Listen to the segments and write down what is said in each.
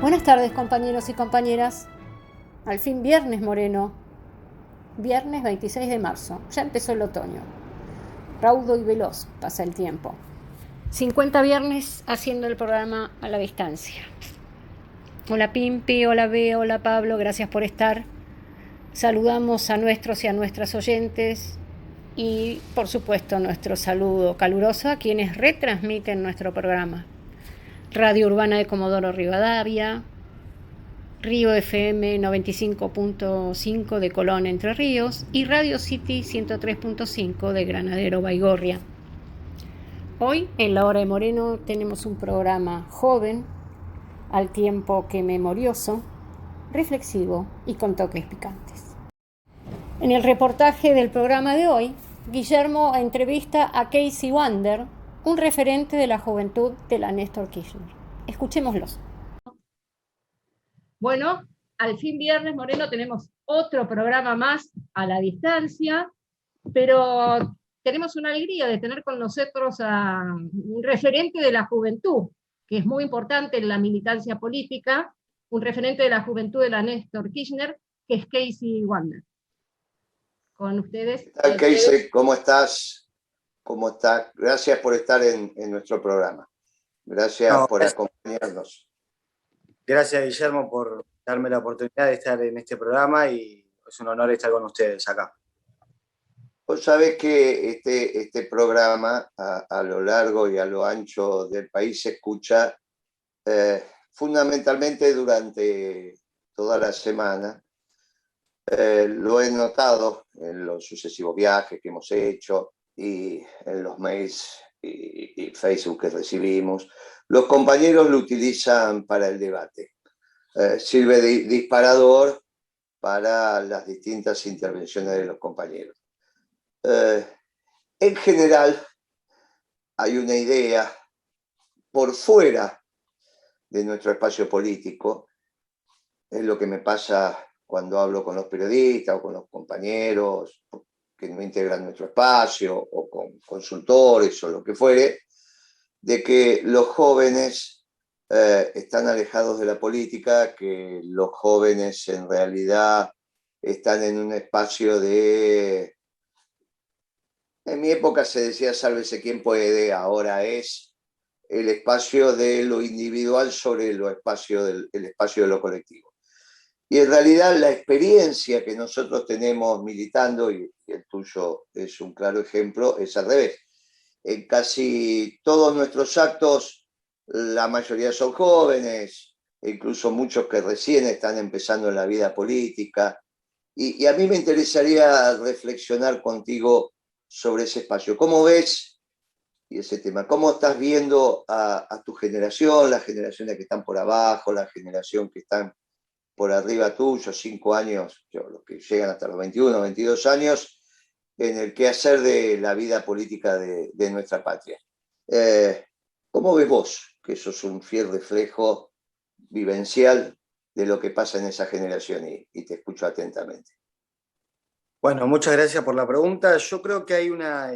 Buenas tardes, compañeros y compañeras. Al fin viernes moreno. Viernes 26 de marzo. Ya empezó el otoño. Raudo y veloz pasa el tiempo. 50 viernes haciendo el programa a la distancia. Hola Pimpi, hola Bea, hola Pablo, gracias por estar. Saludamos a nuestros y a nuestras oyentes y, por supuesto, nuestro saludo caluroso a quienes retransmiten nuestro programa. Radio Urbana de Comodoro Rivadavia, Río FM 95.5 de Colón, Entre Ríos, y Radio City 103.5 de Granadero, Baigorria. Hoy, en la hora de Moreno, tenemos un programa joven, al tiempo que memorioso, reflexivo y con toques picantes. En el reportaje del programa de hoy, Guillermo entrevista a Casey Wander, un referente de la juventud de la Néstor Kirchner. Escuchémoslos. Bueno, al fin viernes, Moreno, tenemos otro programa más a la distancia, pero tenemos una alegría de tener con nosotros a un referente de la juventud, que es muy importante en la militancia política, un referente de la juventud de la Néstor Kirchner, que es Casey Wander. Con ustedes. ¿Qué tal, Casey? ¿Cómo estás? ¿Cómo estás? Gracias por estar en nuestro programa. Gracias por acompañarnos. Gracias, Guillermo, por darme la oportunidad de estar en este programa y es un honor estar con ustedes acá. Vos sabés que este programa a lo largo y a lo ancho del país se escucha fundamentalmente durante toda la semana. Lo he notado en los sucesivos viajes que hemos hecho y en los mails y Facebook que recibimos. Los compañeros lo utilizan para el debate. Sirve de disparador para las distintas intervenciones de los compañeros. En general, hay una idea por fuera de nuestro espacio político. Es lo que me pasa cuando hablo con los periodistas o con los compañeros que no integran nuestro espacio o con consultores o lo que fuere, de que los jóvenes están alejados de la política, que los jóvenes en realidad están en un espacio de... En mi época se decía sálvese quien puede, ahora es el espacio de lo individual sobre el espacio de lo colectivo. Y en realidad la experiencia que nosotros tenemos militando, y el tuyo es un claro ejemplo, es al revés. En casi todos nuestros actos, la mayoría son jóvenes, incluso muchos que recién están empezando en la vida política. Y a mí me interesaría reflexionar contigo sobre ese espacio. ¿Cómo ves y ese tema? ¿Cómo estás viendo a tu generación, las generaciones que están por abajo, la generación que están por arriba tuyo, 5 años, los que llegan hasta los 21, 22 años, en el quehacer de la vida política de nuestra patria? ¿Cómo ves vos, que sos un fiel reflejo vivencial de lo que pasa en esa generación? Y te escucho atentamente. Bueno, muchas gracias por la pregunta. Yo creo que hay una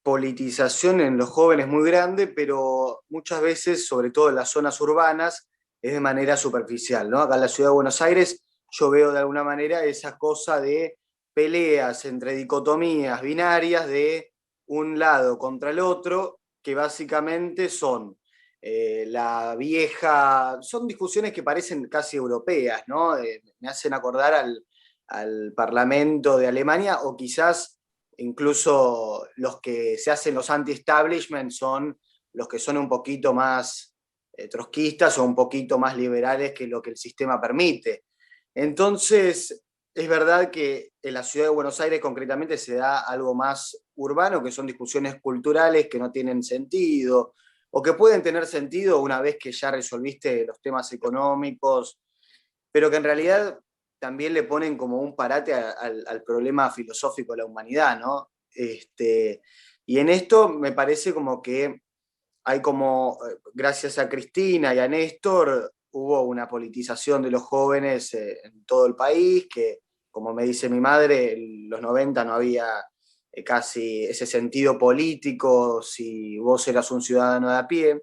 politización en los jóvenes muy grande, pero muchas veces, sobre todo en las zonas urbanas, es de manera superficial, ¿no? Acá en la ciudad de Buenos Aires yo veo de alguna manera esa cosa de peleas entre dicotomías binarias de un lado contra el otro, que básicamente son la vieja... Son discusiones que parecen casi europeas, ¿no? Me hacen acordar al Parlamento de Alemania, o quizás incluso los que se hacen los anti-establishment son los que son un poquito más trotskistas o un poquito más liberales que lo que el sistema permite. Entonces, es verdad que en la ciudad de Buenos Aires concretamente se da algo más urbano, que son discusiones culturales que no tienen sentido, o que pueden tener sentido una vez que ya resolviste los temas económicos, pero que en realidad también le ponen como un parate al problema filosófico de la humanidad, ¿no? Y en esto me parece como que hay como, gracias a Cristina y a Néstor, hubo una politización de los jóvenes en todo el país, que, como me dice mi madre, en los 90 no había casi ese sentido político si vos eras un ciudadano de a pie.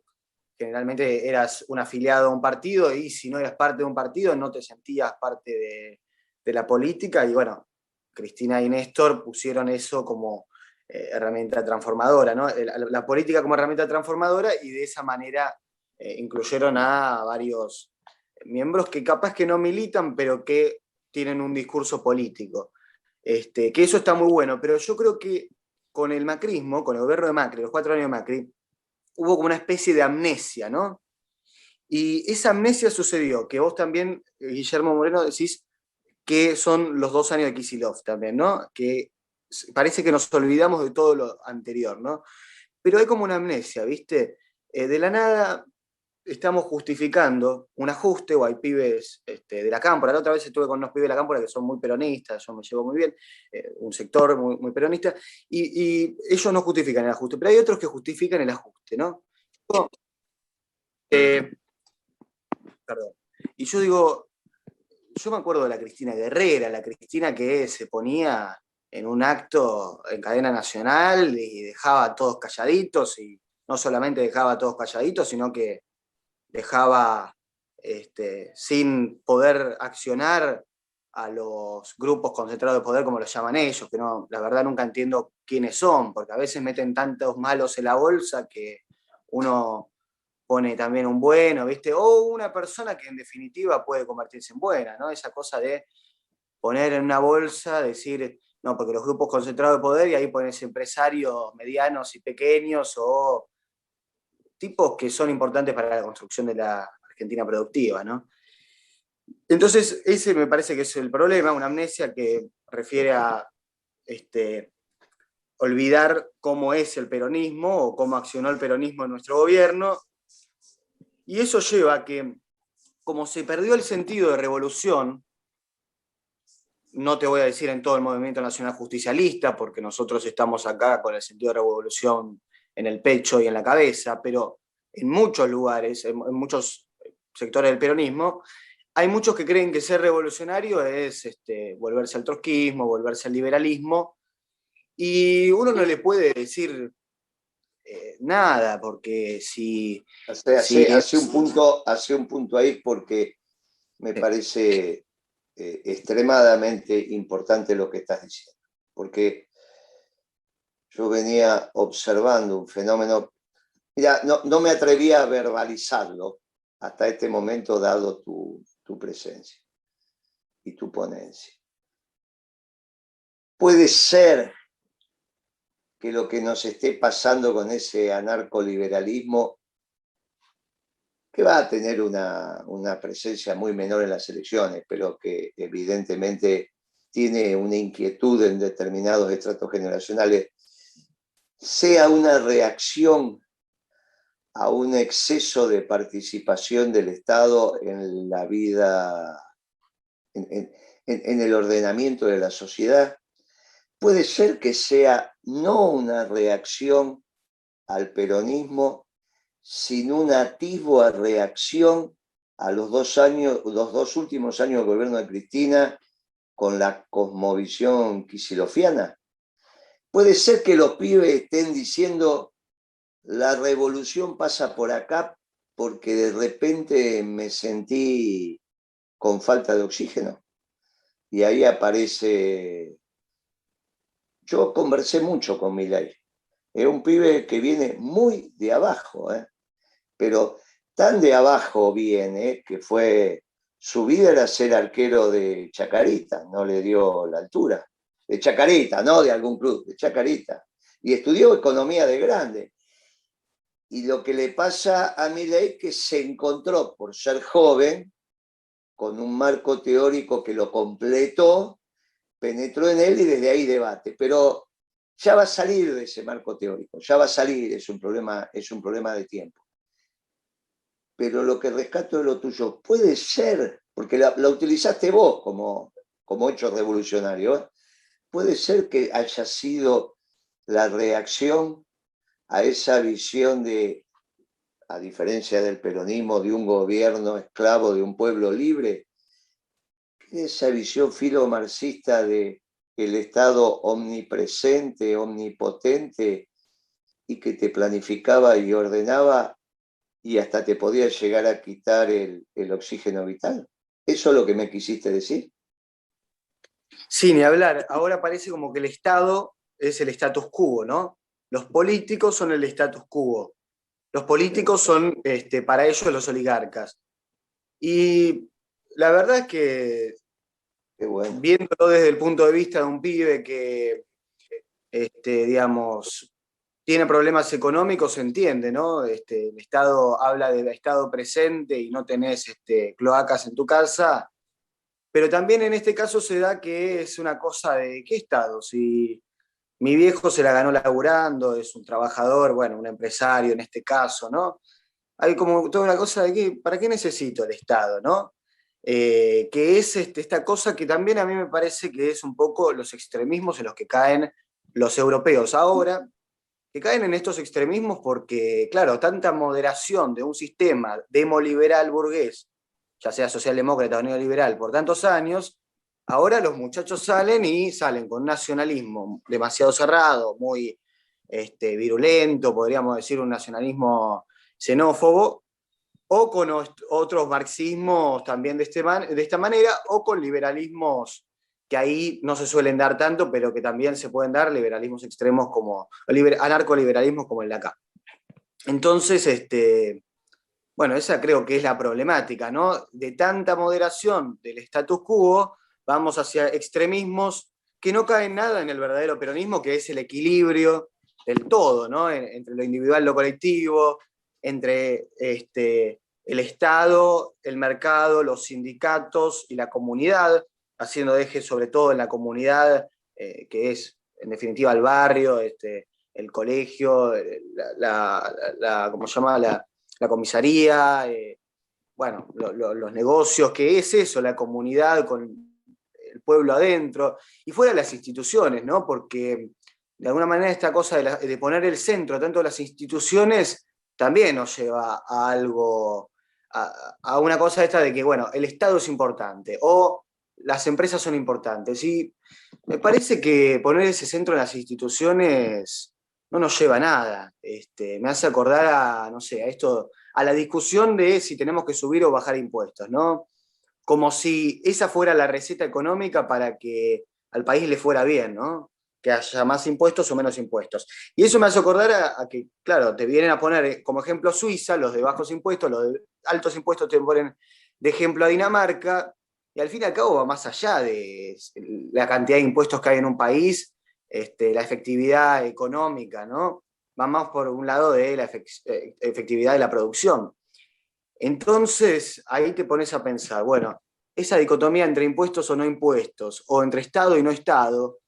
generalmente eras un afiliado a un partido y si no eras parte de un partido no te sentías parte de la política y bueno, Cristina y Néstor pusieron eso como herramienta transformadora, ¿no? La política como herramienta transformadora y de esa manera incluyeron a varios miembros que capaz que no militan, pero que tienen un discurso político. Que eso está muy bueno, pero yo creo que con el macrismo, con el gobierno de Macri, los 4 años de Macri, hubo como una especie de amnesia, ¿no? Y esa amnesia sucedió, que vos también, Guillermo Moreno, decís que son los 2 años de Kicillof también, ¿no? Que parece que nos olvidamos de todo lo anterior, ¿no? Pero hay como una amnesia, ¿viste? De la nada estamos justificando un ajuste, o hay pibes de la cámpora. La otra vez estuve con unos pibes de la cámpora que son muy peronistas, yo me llevo muy bien, un sector muy, muy peronista, y ellos no justifican el ajuste, pero hay otros que justifican el ajuste, ¿no? Perdón. Y yo digo, yo me acuerdo de la Cristina Guerrera, la Cristina que se ponía en un acto en cadena nacional y dejaba a todos calladitos, y no solamente dejaba a todos calladitos, sino que dejaba sin poder accionar a los grupos concentrados de poder, como los llaman ellos, que no, la verdad nunca entiendo quiénes son, porque a veces meten tantos malos en la bolsa que uno pone también un bueno, ¿viste? O una persona que en definitiva puede convertirse en buena, ¿no? Esa cosa de poner en una bolsa, decir, no, porque los grupos concentrados de poder, y ahí pones empresarios medianos y pequeños o tipos que son importantes para la construcción de la Argentina productiva, ¿no? Entonces, ese me parece que es el problema, una amnesia que refiere a olvidar cómo es el peronismo o cómo accionó el peronismo en nuestro gobierno, y eso lleva a que, como se perdió el sentido de revolución, no te voy a decir en todo el movimiento nacional justicialista, porque nosotros estamos acá con el sentido de revolución en el pecho y en la cabeza, pero en muchos lugares, en muchos sectores del peronismo, hay muchos que creen que ser revolucionario es volverse al trotskismo, volverse al liberalismo, y uno no le puede decir nada, porque si... Hace un punto ahí porque me parece extremadamente importante lo que estás diciendo, porque yo venía observando un fenómeno, mira, no me atrevía a verbalizarlo hasta este momento, dado tu presencia y tu ponencia. Puede ser que lo que nos esté pasando con ese anarcoliberalismo, que va a tener una presencia muy menor en las elecciones, pero que evidentemente tiene una inquietud en determinados estratos generacionales, sea una reacción a un exceso de participación del Estado en la vida, en el ordenamiento de la sociedad. Puede ser que sea no una reacción al peronismo, sino un atisbo a reacción a los 2 últimos años del gobierno de Cristina con la cosmovisión kicillofiana. Puede ser que los pibes estén diciendo la revolución pasa por acá porque de repente me sentí con falta de oxígeno. Y ahí aparece... Yo conversé mucho con Milei. Es un pibe que viene muy de abajo, pero tan de abajo viene que su vida era ser arquero de Chacarita, no le dio la altura. De Chacarita, no de algún club, de Chacarita. Y estudió economía de grande. Y lo que le pasa a Milei es que se encontró, por ser joven, con un marco teórico que lo completó, penetró en él y desde ahí debate. Pero ya va a salir de ese marco teórico, ya va a salir, es un problema de tiempo. Pero lo que rescato de lo tuyo, puede ser, porque la utilizaste vos como hecho revolucionario, puede ser que haya sido la reacción a esa visión de, a diferencia del peronismo, de un gobierno esclavo de un pueblo libre, esa visión filomarxista de el Estado omnipresente, omnipotente, y que te planificaba y ordenaba, y hasta te podía llegar a quitar el oxígeno vital. ¿Eso es lo que me quisiste decir? Sí, ni hablar. Ahora parece como que el Estado es el status quo, ¿no? Los políticos son el status quo. Los políticos son, para ellos, los oligarcas. Y la verdad es que, Qué bueno. viéndolo desde el punto de vista de un pibe que, digamos, tiene problemas económicos, se entiende, ¿no? El Estado habla del Estado presente y no tenés cloacas en tu casa, pero también en este caso se da que es una cosa de ¿qué Estado? Si mi viejo se la ganó laburando, es un trabajador, bueno, un empresario en este caso, ¿no? Hay como toda una cosa de que, ¿para qué necesito el Estado, no? Que es esta cosa que también a mí me parece que es un poco los extremismos en los que caen los europeos ahora, que caen en estos extremismos porque, claro, tanta moderación de un sistema demoliberal burgués, ya sea socialdemócrata o neoliberal, por tantos años, ahora los muchachos salen con un nacionalismo demasiado cerrado, muy virulento, podríamos decir un nacionalismo xenófobo, o con otros marxismos también de esta manera, o con liberalismos que ahí no se suelen dar tanto, pero que también se pueden dar, liberalismos extremos como, anarcoliberalismos como el de acá. Entonces, bueno, esa creo que es la problemática, ¿no? De tanta moderación del status quo, vamos hacia extremismos que no caen nada en el verdadero peronismo, que es el equilibrio del todo, ¿no? Entre lo individual y lo colectivo, entre el Estado, el mercado, los sindicatos y la comunidad, haciendo eje sobre todo en la comunidad, que es, en definitiva, el barrio, el colegio, ¿cómo se llama? La comisaría, bueno, los negocios, que es eso, la comunidad con el pueblo adentro, y fuera las instituciones, ¿no? Porque de alguna manera esta cosa de poner el centro tanto de las instituciones también nos lleva a algo, a una cosa esta de que, bueno, el Estado es importante, o las empresas son importantes, y me parece que poner ese centro en las instituciones no nos lleva a nada. Me hace acordar a, no sé, a esto, a la discusión de si tenemos que subir o bajar impuestos, ¿no? Como si esa fuera la receta económica para que al país le fuera bien, ¿no? Que haya más impuestos o menos impuestos. Y eso me hace acordar a que, claro, te vienen a poner como ejemplo Suiza, los de bajos impuestos, los de altos impuestos te ponen de ejemplo a Dinamarca, y al fin y al cabo va más allá de la cantidad de impuestos que hay en un país, la efectividad económica, ¿no? Va más por un lado de la efectividad de la producción. Entonces, ahí te pones a pensar, bueno, esa dicotomía entre impuestos o no impuestos, o entre Estado y no Estado,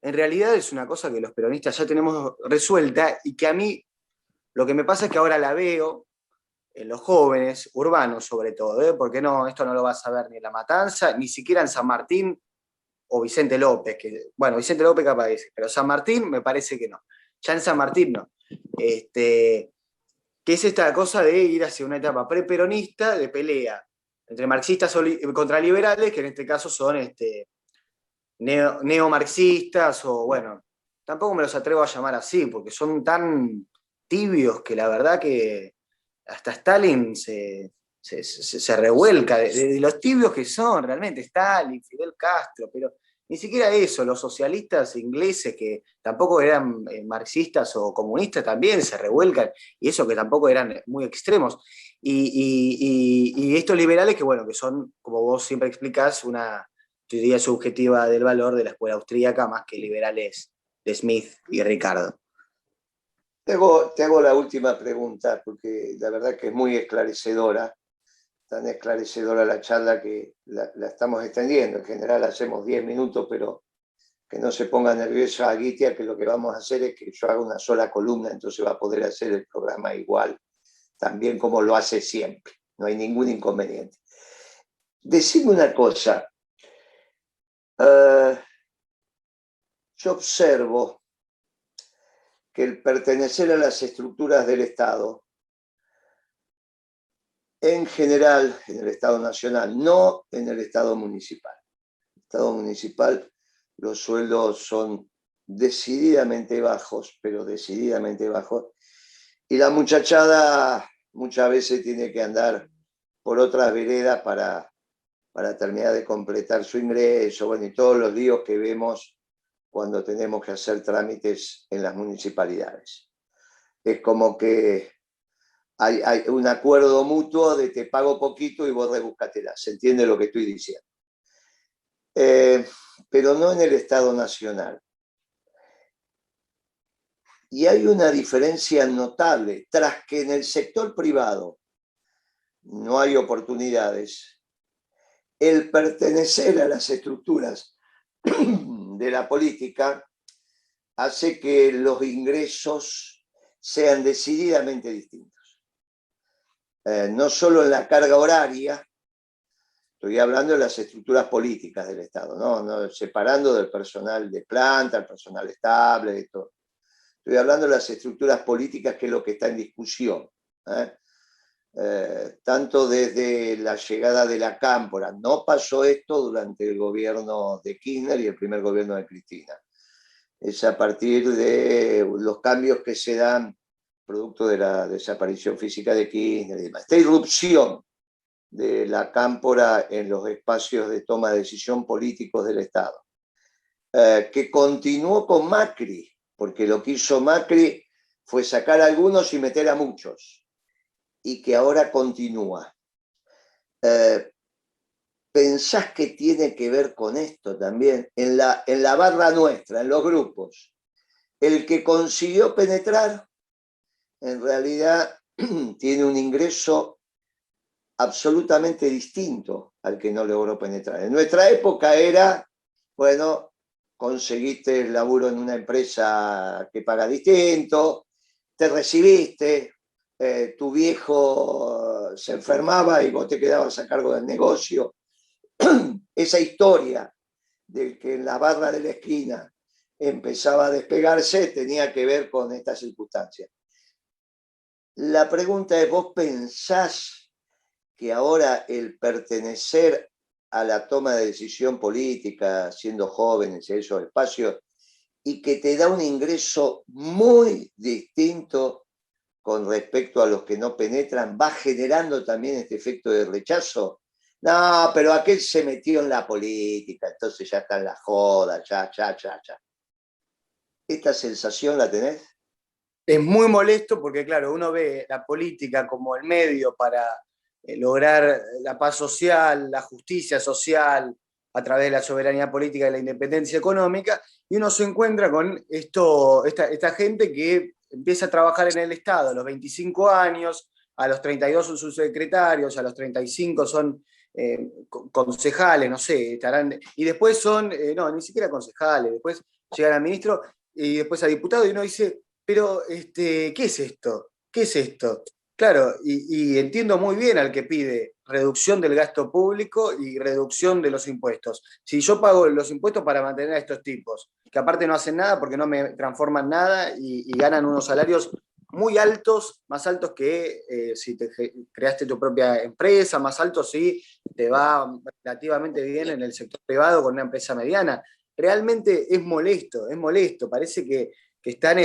en realidad es una cosa que los peronistas ya tenemos resuelta y que a mí lo que me pasa es que ahora la veo en los jóvenes, urbanos sobre todo, ¿eh? Porque no, esto no lo vas a ver ni en La Matanza, ni siquiera en San Martín o Vicente López, que, bueno, Vicente López capaz dice, pero San Martín me parece que no. Ya en San Martín no. Que es esta cosa de ir hacia una etapa preperonista de pelea entre marxistas contra liberales, que en este caso son neomarxistas, o bueno, tampoco me los atrevo a llamar así, porque son tan tibios que la verdad que hasta Stalin se revuelca de los tibios que son realmente, Stalin, Fidel Castro, pero ni siquiera eso, los socialistas ingleses que tampoco eran marxistas o comunistas también se revuelcan, y eso que tampoco eran muy extremos. Y estos liberales que, bueno, que son, como vos siempre explicás, una teoría subjetiva del valor de la escuela austríaca más que liberales de Smith y Ricardo. Te hago la última pregunta, porque la verdad que es muy esclarecedora, tan esclarecedora la charla que la estamos extendiendo. En general hacemos 10 minutos, pero que no se ponga nerviosa Aguitia, que lo que vamos a hacer es que yo haga una sola columna, entonces va a poder hacer el programa igual, también como lo hace siempre. No hay ningún inconveniente. Decime una cosa. Yo observo que el pertenecer a las estructuras del Estado, en general, en el Estado nacional, no en el Estado municipal. En el Estado municipal los sueldos son decididamente bajos, pero decididamente bajos, y la muchachada muchas veces tiene que andar por otras veredas para terminar de completar su ingreso, bueno, y todos los líos que vemos cuando tenemos que hacer trámites en las municipalidades. Es como que hay un acuerdo mutuo de te pago poquito y vos rebúscatela. ¿Se entiende lo que estoy diciendo? Pero no en el Estado Nacional. Y hay una diferencia notable. Tras que en el sector privado no hay oportunidades, el pertenecer a las estructuras de la política hace que los ingresos sean decididamente distintos. No solo en la carga horaria, estoy hablando de las estructuras políticas del Estado, no separando del personal de planta, el personal estable, de todo. Estoy hablando de las estructuras políticas, que es lo que está en discusión. Tanto desde la llegada de la Cámpora, no pasó esto durante el gobierno de Kirchner y el primer gobierno de Cristina. Es a partir de los cambios que se dan producto de la desaparición física de Kirchner y demás. Esta irrupción de la Cámpora en los espacios de toma de decisión políticos del Estado, que continuó con Macri, porque lo que hizo Macri fue sacar a algunos y meter a muchos, y que ahora continúa. ¿Pensás que tiene que ver con esto también? En la barra nuestra, en los grupos, el que consiguió penetrar, en realidad tiene un ingreso absolutamente distinto al que no logró penetrar. En nuestra época era, bueno, conseguiste el laburo en una empresa que paga distinto, te recibiste, tu viejo se enfermaba y vos te quedabas a cargo del negocio. Esa historia de que en la barra de la esquina empezaba a despegarse tenía que ver con estas circunstancias. La pregunta es, ¿vos pensás que ahora el pertenecer a la toma de decisión política, siendo jóvenes en esos espacios, y que te da un ingreso muy distinto con respecto a los que no penetran, va generando también este efecto de rechazo? No, pero aquel se metió en la política, entonces ya está en la joda, ya. ¿Esta sensación la tenés? Es muy molesto porque, claro, uno ve la política como el medio para lograr la paz social, la justicia social, a través de la soberanía política y la independencia económica, y uno se encuentra con esta gente que empieza a trabajar en el Estado a los 25 años, a los 32 son subsecretarios, a los 35 son concejales, no sé, estarán, y después son, no, ni siquiera concejales, después llegan a ministro y después a diputado, y uno dice, pero, ¿qué es esto? ¿Qué es esto? Claro, y entiendo muy bien al que pide reducción del gasto público y reducción de los impuestos. Si yo pago los impuestos para mantener a estos tipos, que aparte no hacen nada porque no me transforman nada y ganan unos salarios muy altos, más altos que si te creaste tu propia empresa, más altos si te va relativamente bien en el sector privado con una empresa mediana. Realmente es molesto, parece que están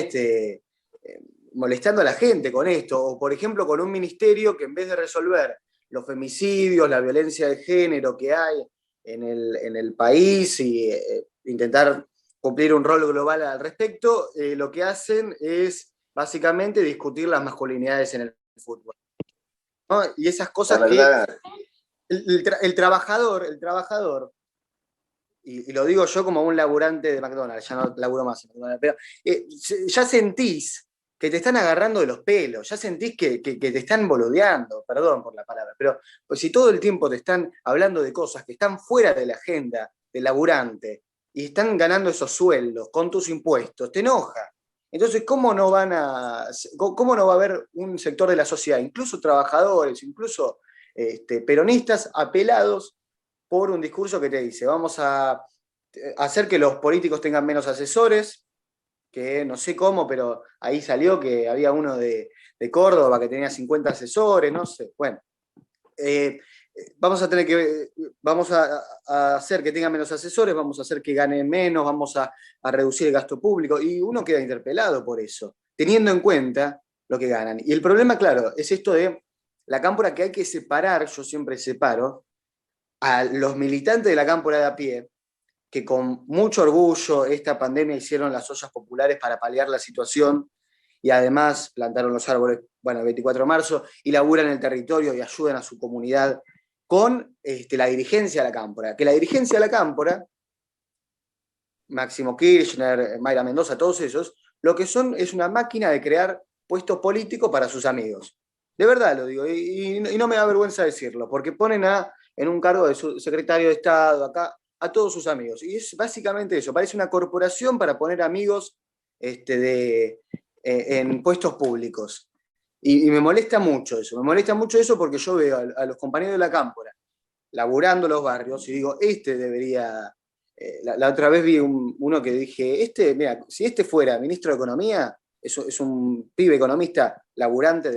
molestando a la gente con esto, o por ejemplo con un ministerio que en vez de resolver los femicidios, la violencia de género que hay en el país y intentar cumplir un rol global al respecto, lo que hacen es básicamente discutir las masculinidades en el fútbol, ¿no? Y esas cosas que el trabajador, y lo digo yo como un laburante de McDonald's, ya no laburo más en McDonald's, pero ya sentís que te están agarrando de los pelos, ya sentís que te están boludeando, perdón por la palabra, pero pues si todo el tiempo te están hablando de cosas que están fuera de la agenda del laburante y están ganando esos sueldos con tus impuestos, te enoja. Entonces, ¿cómo no va a haber un sector de la sociedad, incluso trabajadores, incluso peronistas, apelados por un discurso que te dice, vamos a hacer que los políticos tengan menos asesores, que no sé cómo, pero ahí salió que había uno de Córdoba que tenía 50 asesores, no sé, bueno. Vamos a hacer que tengan menos asesores, vamos a hacer que ganen menos, vamos a reducir el gasto público, y uno queda interpelado por eso, teniendo en cuenta lo que ganan. Y el problema, claro, es esto de la cámpora, que hay que separar, yo siempre separo, a los militantes de la cámpora de a pie, que con mucho orgullo esta pandemia hicieron las ollas populares para paliar la situación y además plantaron los árboles, bueno, el 24 de marzo, y laburan en el territorio y ayudan a su comunidad con la dirigencia de la cámpora. Que la dirigencia de la cámpora, Máximo Kirchner, Mayra Mendoza, todos ellos, lo que son es una máquina de crear puestos políticos para sus amigos. De verdad lo digo, y no me da vergüenza decirlo, porque ponen en un cargo de su secretario de Estado, acá, a todos sus amigos. Y es básicamente eso, parece una corporación para poner amigos en puestos públicos. Y me molesta mucho eso porque yo veo a los compañeros de la cámpora laburando los barrios y digo, debería... La otra vez vi uno que dije, mira, si fuera ministro de Economía, es un pibe economista laburante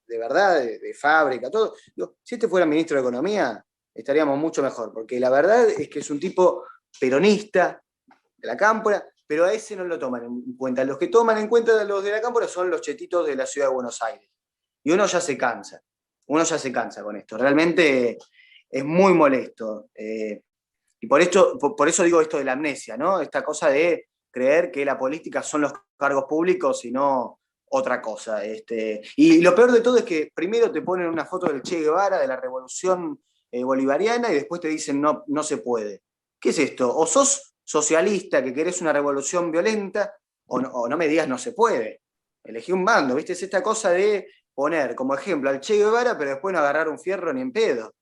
de verdad, de fábrica, todo. Digo, si fuera ministro de Economía, estaríamos mucho mejor, porque la verdad es que es un tipo peronista de la cámpora, pero a ese no lo toman en cuenta. Los que toman en cuenta los de la cámpora son los chetitos de la ciudad de Buenos Aires. Y uno ya se cansa con esto. Realmente es muy molesto. Y por eso digo esto de la amnesia, ¿no? Esta cosa de creer que la política son los cargos públicos y no otra cosa. Y lo peor de todo es que primero te ponen una foto del Che Guevara, de la revolución bolivariana, y después te dicen no se puede. ¿Qué es esto? O sos socialista que querés una revolución violenta, o no me digas no se puede. Elegí un bando, ¿viste? Es esta cosa de poner como ejemplo al Che Guevara, pero después no agarrar un fierro ni en pedo.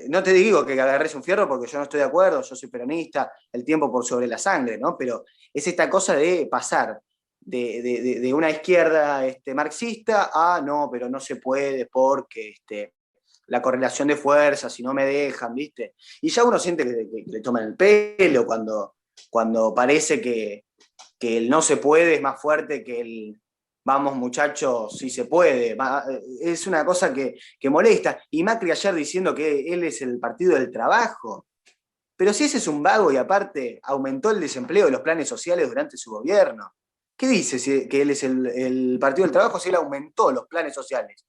No te digo que agarres un fierro porque yo no estoy de acuerdo, yo soy peronista, el tiempo por sobre la sangre, ¿no? Pero es esta cosa de pasar de una izquierda marxista a no, pero no se puede porque la correlación de fuerzas, si no me dejan, ¿viste? Y ya uno siente que le toman el pelo cuando parece que el no se puede es más fuerte que el vamos muchachos, sí se puede. Es una cosa que molesta. Y Macri ayer diciendo que él es el partido del trabajo. Pero si ese es un vago y aparte aumentó el desempleo de los planes sociales durante su gobierno. ¿Qué dice que él es el partido del trabajo si él aumentó los planes sociales?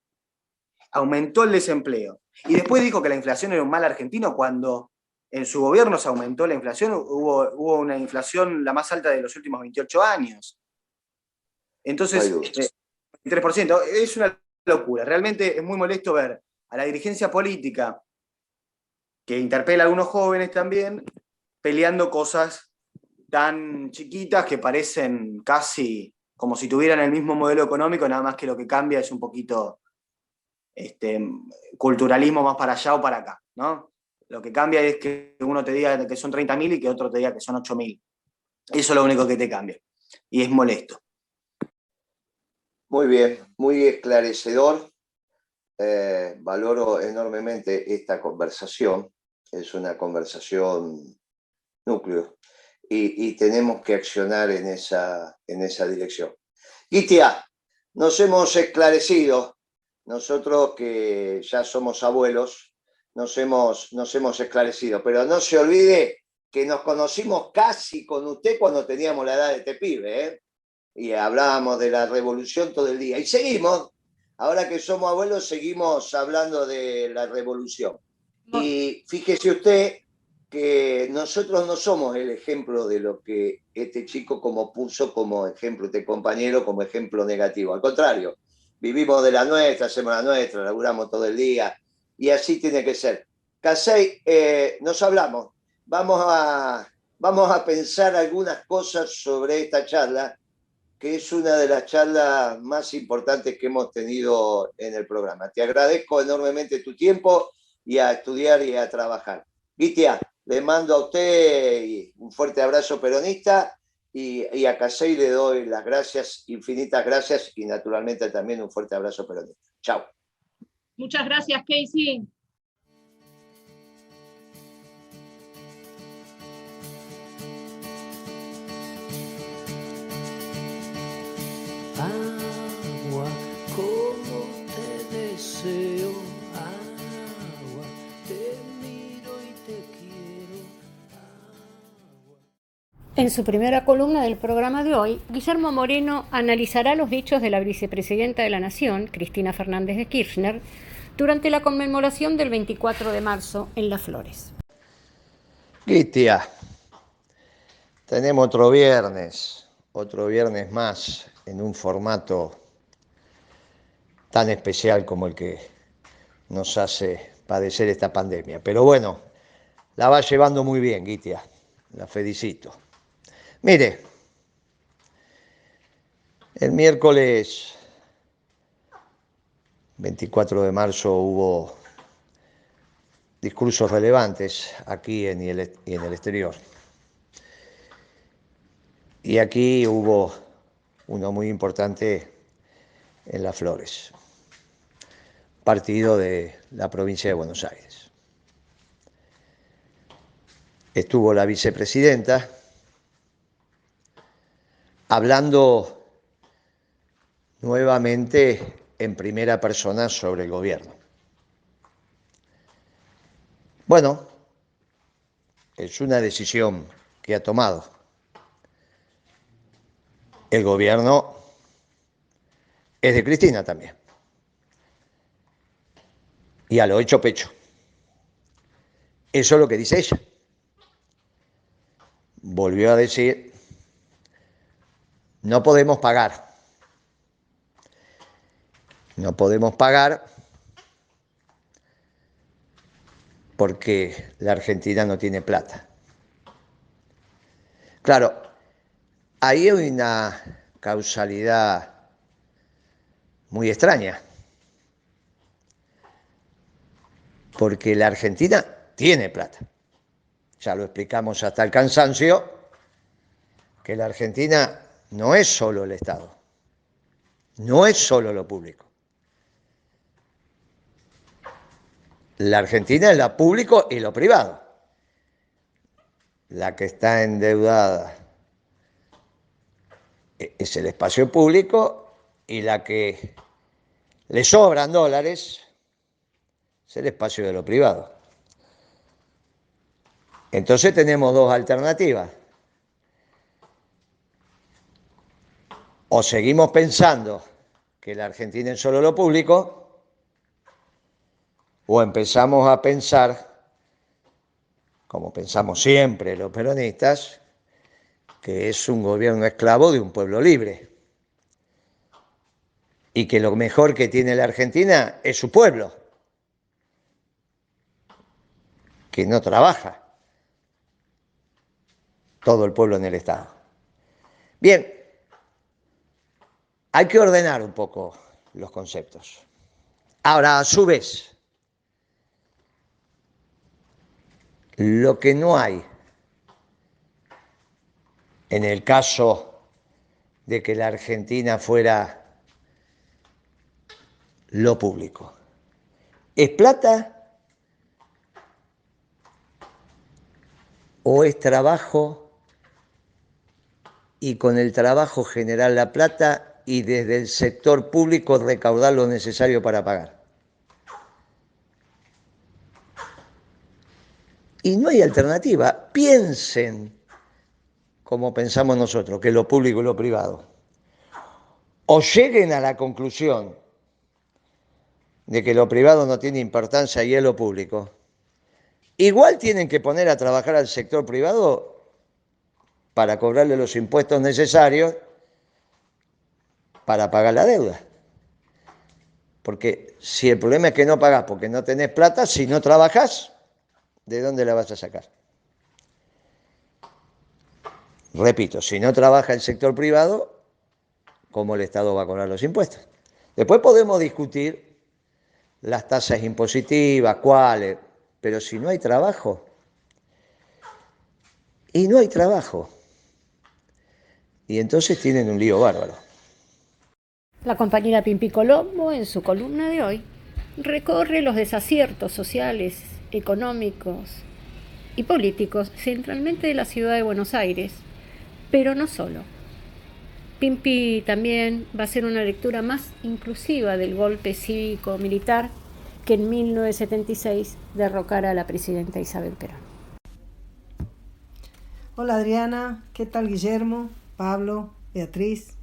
Aumentó el desempleo. Y después dijo que la inflación era un mal argentino cuando en su gobierno se aumentó la inflación, hubo una inflación la más alta de los últimos 28 años. Entonces, 3%, es una locura. Realmente es muy molesto ver a la dirigencia política, que interpela a algunos jóvenes también, peleando cosas tan chiquitas que parecen casi como si tuvieran el mismo modelo económico, nada más que lo que cambia es un poquito culturalismo más para allá o para acá, ¿no? Lo que cambia es que uno te diga que son 30.000 y que otro te diga que son 8.000. Eso es lo único que te cambia. Y es molesto. Muy bien, muy esclarecedor. Valoro enormemente esta conversación. Es una conversación núcleo y tenemos que accionar en esa dirección. Gitia, nos hemos esclarecido. Nosotros que ya somos abuelos, nos hemos esclarecido. Pero no se olvide que nos conocimos casi con usted cuando teníamos la edad de este pibe, ¿eh? Y hablábamos de la revolución todo el día. Y seguimos, ahora que somos abuelos, seguimos hablando de la revolución. Y fíjese usted que nosotros no somos el ejemplo de lo que este chico puso como ejemplo, este compañero como ejemplo negativo. Al contrario, vivimos de la nuestra, hacemos la nuestra, laburamos todo el día. Y así tiene que ser. Casey, nos hablamos. Vamos a pensar algunas cosas sobre esta charla, que es una de las charlas más importantes que hemos tenido en el programa. Te agradezco enormemente tu tiempo y a estudiar y a trabajar. Gitia, le mando a usted un fuerte abrazo peronista y a Casey le doy las gracias, infinitas gracias, y naturalmente también un fuerte abrazo peronista. Chao. Muchas gracias, Casey. Agua, como te deseo, agua, te miro y te quiero, agua. En su primera columna del programa de hoy, Guillermo Moreno analizará los dichos de la vicepresidenta de la Nación, Cristina Fernández de Kirchner, durante la conmemoración del 24 de marzo en Las Flores. Gitia, tenemos otro viernes más en un formato tan especial como el que nos hace padecer esta pandemia. Pero bueno, la va llevando muy bien, Gitia, la felicito. Mire, el miércoles 24 de marzo hubo discursos relevantes aquí y en el exterior. Y aquí hubo uno muy importante en Las Flores, partido de la provincia de Buenos Aires. Estuvo la vicepresidenta hablando nuevamente en primera persona sobre el gobierno. Bueno, es una decisión que ha tomado. El gobierno es de Cristina también. Y a lo hecho pecho. Eso es lo que dice ella. Volvió a decir, no podemos pagar. No podemos pagar porque la Argentina no tiene plata. Claro, ahí hay una causalidad muy extraña, porque la Argentina tiene plata. Ya lo explicamos hasta el cansancio, que la Argentina no es solo el Estado, no es solo lo público. La Argentina es lo público y lo privado. La que está endeudada es el espacio público y la que le sobran dólares es el espacio de lo privado. Entonces tenemos dos alternativas. O seguimos pensando que la Argentina es solo lo público, o empezamos a pensar, como pensamos siempre los peronistas, que es un gobierno esclavo de un pueblo libre y que lo mejor que tiene la Argentina es su pueblo, que no trabaja todo el pueblo en el Estado. Bien, hay que ordenar un poco los conceptos. Ahora, a su vez, lo que no hay en el caso de que la Argentina fuera lo público, ¿es plata o es trabajo y con el trabajo generar la plata y desde el sector público recaudar lo necesario para pagar? Y no hay alternativa. Piensen como pensamos nosotros, que es lo público y lo privado. O lleguen a la conclusión de que lo privado no tiene importancia y es lo público. Igual tienen que poner a trabajar al sector privado para cobrarle los impuestos necesarios para pagar la deuda. Porque si el problema es que no pagás porque no tenés plata, si no trabajás, ¿de dónde la vas a sacar? Repito, si no trabaja el sector privado, ¿cómo el Estado va a cobrar los impuestos? Después podemos discutir las tasas impositivas, cuáles, pero si no hay trabajo, y no hay trabajo, y entonces tienen un lío bárbaro. La compañera Pimpi Colombo, en su columna de hoy, recorre los desaciertos sociales, económicos y políticos, centralmente de la ciudad de Buenos Aires, pero no solo. Pimpi también va a hacer una lectura más inclusiva del golpe cívico-militar que en 1976 derrocara a la presidenta Isabel Perón. Hola Adriana, ¿qué tal Guillermo, Pablo, Beatriz?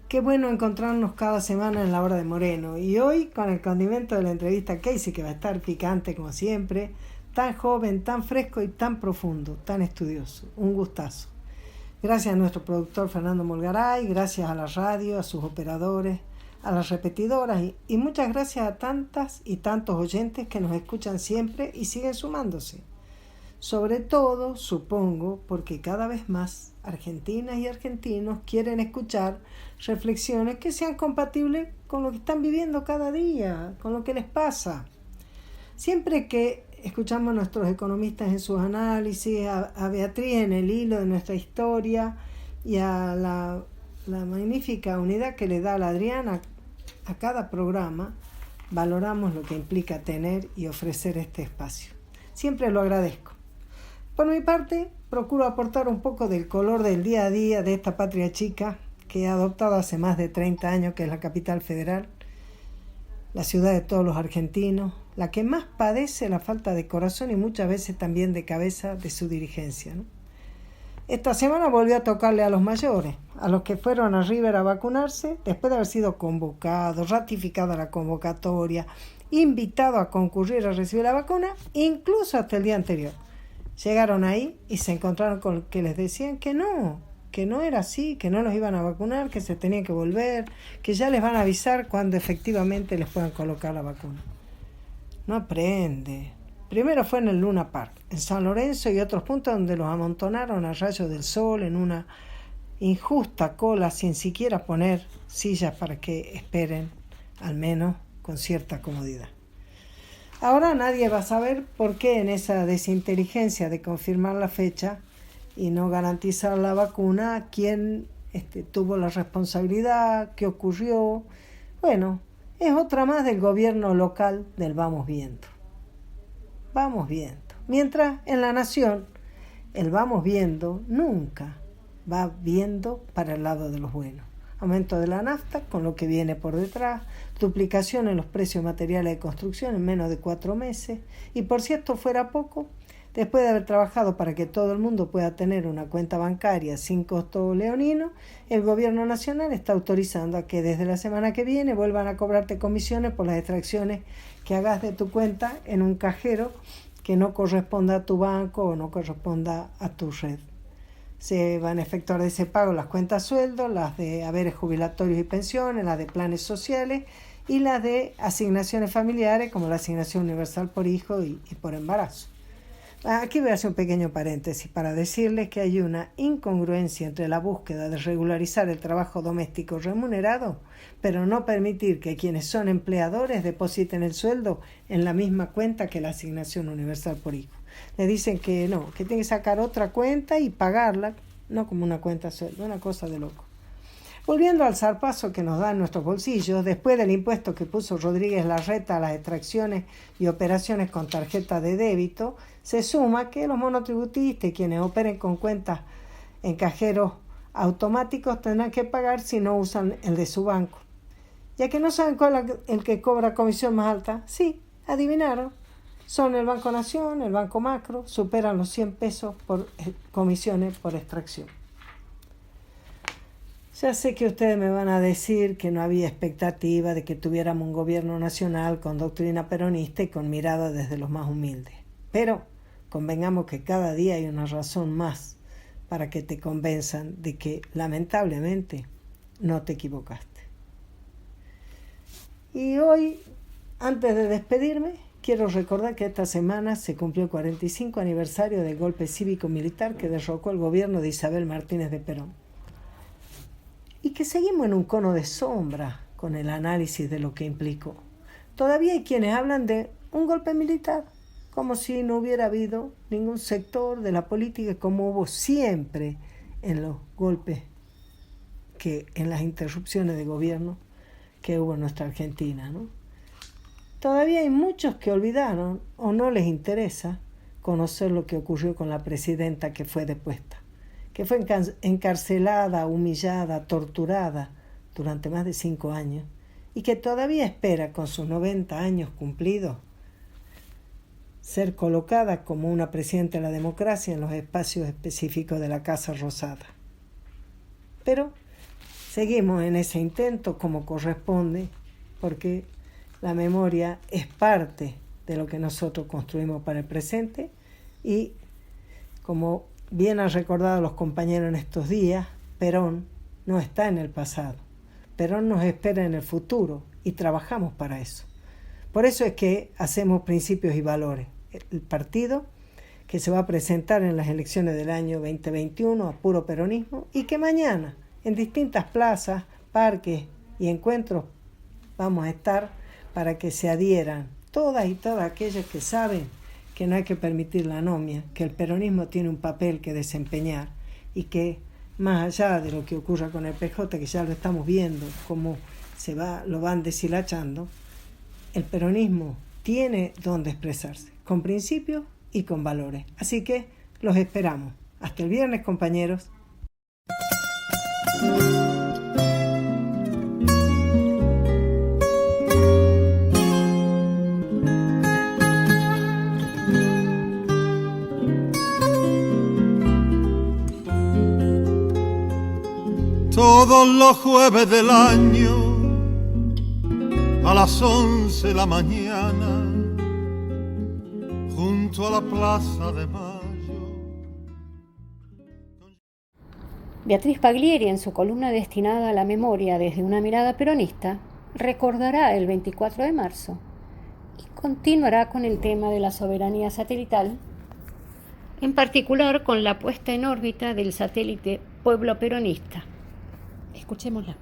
Qué bueno encontrarnos cada semana en la hora de Moreno. Y hoy con el condimento de la entrevista a Casey, que va a estar picante como siempre, tan joven, tan fresco y tan profundo, tan estudioso. Un gustazo. Gracias a nuestro productor Fernando Molgaray, gracias a la radio, a sus operadores, a las repetidoras y muchas gracias a tantas y tantos oyentes que nos escuchan siempre y siguen sumándose. Sobre todo, supongo, porque cada vez más argentinas y argentinos quieren escuchar reflexiones que sean compatibles con lo que están viviendo cada día, con lo que les pasa. Siempre que escuchamos a nuestros economistas en sus análisis, a Beatriz en el hilo de nuestra historia y a la magnífica unidad que le da a la Adriana a cada programa, valoramos lo que implica tener y ofrecer este espacio. Siempre lo agradezco. Por mi parte, procuro aportar un poco del color del día a día de esta patria chica que he adoptado hace más de 30 años, que es la capital federal, la ciudad de todos los argentinos, la que más padece la falta de corazón y muchas veces también de cabeza de su dirigencia, ¿no? Esta semana volvió a tocarle a los mayores, a los que fueron a River a vacunarse, después de haber sido convocados, ratificada la convocatoria, invitado a concurrir a recibir la vacuna, incluso hasta el día anterior. Llegaron ahí y se encontraron con que les decían que no era así, que no los iban a vacunar, que se tenían que volver, que ya les van a avisar cuando efectivamente les puedan colocar la vacuna. No aprende. Primero fue en el Luna Park, en San Lorenzo y otros puntos donde los amontonaron a rayos del sol en una injusta cola sin siquiera poner sillas para que esperen, al menos con cierta comodidad. Ahora nadie va a saber por qué en esa desinteligencia de confirmar la fecha y no garantizar la vacuna, quién tuvo la responsabilidad, qué ocurrió. Bueno, es otra más del gobierno local del vamos viendo. Vamos viendo. Mientras en la nación el vamos viendo nunca va viendo para el lado de los buenos. Aumento de la nafta con lo que viene por detrás, duplicación en los precios materiales de construcción en menos de 4 meses. Y por si esto fuera poco, después de haber trabajado para que todo el mundo pueda tener una cuenta bancaria sin costo leonino, el gobierno nacional está autorizando a que desde la semana que viene vuelvan a cobrarte comisiones por las extracciones que hagas de tu cuenta en un cajero que no corresponda a tu banco o no corresponda a tu red. Se van a efectuar de ese pago las cuentas sueldos, las de haberes jubilatorios y pensiones, las de planes sociales y las de asignaciones familiares como la asignación universal por hijo y por embarazo. Aquí voy a hacer un pequeño paréntesis para decirles que hay una incongruencia entre la búsqueda de regularizar el trabajo doméstico remunerado, pero no permitir que quienes son empleadores depositen el sueldo en la misma cuenta que la asignación universal por hijo. Le dicen que no, que tiene que sacar otra cuenta y pagarla, no como una cuenta sueldo, una cosa de loco. Volviendo al zarpazo que nos da en nuestros bolsillos, después del impuesto que puso Rodríguez Larreta a las extracciones y operaciones con tarjeta de débito, se suma que los monotributistas y quienes operen con cuentas en cajeros automáticos tendrán que pagar si no usan el de su banco. Ya que no saben cuál es el que cobra comisión más alta, sí, adivinaron. Son el Banco Nación, el Banco Macro, superan los 100 pesos por comisiones por extracción. Ya sé que ustedes me van a decir que no había expectativa de que tuviéramos un gobierno nacional con doctrina peronista y con mirada desde los más humildes. Pero convengamos que cada día hay una razón más para que te convenzan de que lamentablemente no te equivocaste. Y hoy, antes de despedirme, quiero recordar que esta semana se cumplió el 45 aniversario del golpe cívico-militar que derrocó el gobierno de Isabel Martínez de Perón. Y que seguimos en un cono de sombra con el análisis de lo que implicó. Todavía hay quienes hablan de un golpe militar, como si no hubiera habido ningún sector de la política, como hubo siempre en los golpes, en las interrupciones de gobierno que hubo en nuestra Argentina, ¿no? Todavía hay muchos que olvidaron o no les interesa conocer lo que ocurrió con la presidenta que fue depuesta, que fue encarcelada, humillada, torturada durante más de 5 años y que todavía espera con sus 90 años cumplidos ser colocada como una presidenta de la democracia en los espacios específicos de la Casa Rosada. Pero seguimos en ese intento como corresponde, porque la memoria es parte de lo que nosotros construimos para el presente y, como bien han recordado los compañeros en estos días, Perón no está en el pasado. Perón nos espera en el futuro y trabajamos para eso. Por eso es que hacemos Principios y Valores, el partido que se va a presentar en las elecciones del año 2021 a puro peronismo y que mañana en distintas plazas, parques y encuentros vamos a estar para que se adhieran todas y todas aquellas que saben que no hay que permitir la anomia, que el peronismo tiene un papel que desempeñar y que más allá de lo que ocurra con el PJ, que ya lo estamos viendo, cómo lo van deshilachando, el peronismo tiene donde expresarse, con principios y con valores. Así que los esperamos. Hasta el viernes, compañeros. Todos los jueves del año a las 11 de la mañana junto a la Plaza de Mayo. Beatriz Paglieri, en su columna destinada a la memoria desde una mirada peronista, recordará el 24 de marzo y continuará con el tema de la soberanía satelital, en particular con la puesta en órbita del satélite Pueblo Peronista. Escuchémosla.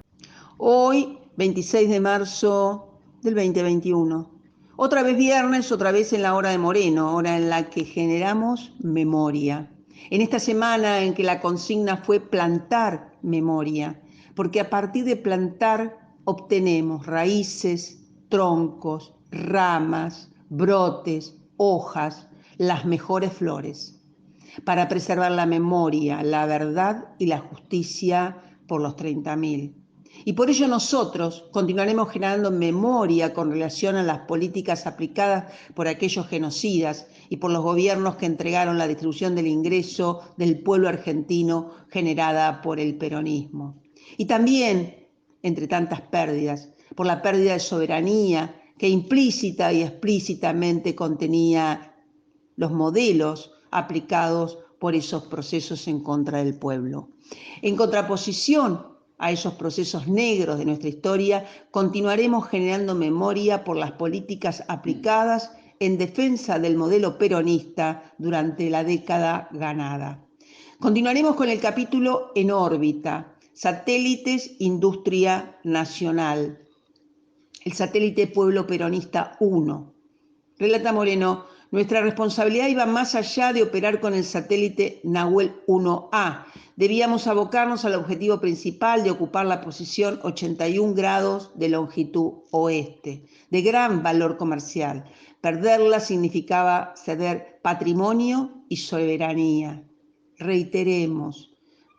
Hoy, 26 de marzo del 2021. Otra vez viernes, otra vez en la hora de Moreno, hora en la que generamos memoria. En esta semana en que la consigna fue plantar memoria, porque a partir de plantar obtenemos raíces, troncos, ramas, brotes, hojas, las mejores flores, para preservar la memoria, la verdad y la justicia por los 30.000. Y por ello nosotros continuaremos generando memoria con relación a las políticas aplicadas por aquellos genocidas y por los gobiernos que entregaron la distribución del ingreso del pueblo argentino generada por el peronismo. Y también, entre tantas pérdidas, por la pérdida de soberanía que implícita y explícitamente contenía los modelos aplicados por esos procesos en contra del pueblo. En contraposición a esos procesos negros de nuestra historia, continuaremos generando memoria por las políticas aplicadas en defensa del modelo peronista durante la década ganada. Continuaremos con el capítulo En órbita, satélites, industria nacional. El satélite Pueblo Peronista 1. Relata Moreno, nuestra responsabilidad iba más allá de operar con el satélite Nahuel 1A. Debíamos abocarnos al objetivo principal de ocupar la posición 81 grados de longitud oeste, de gran valor comercial. Perderla significaba ceder patrimonio y soberanía. Reiteremos,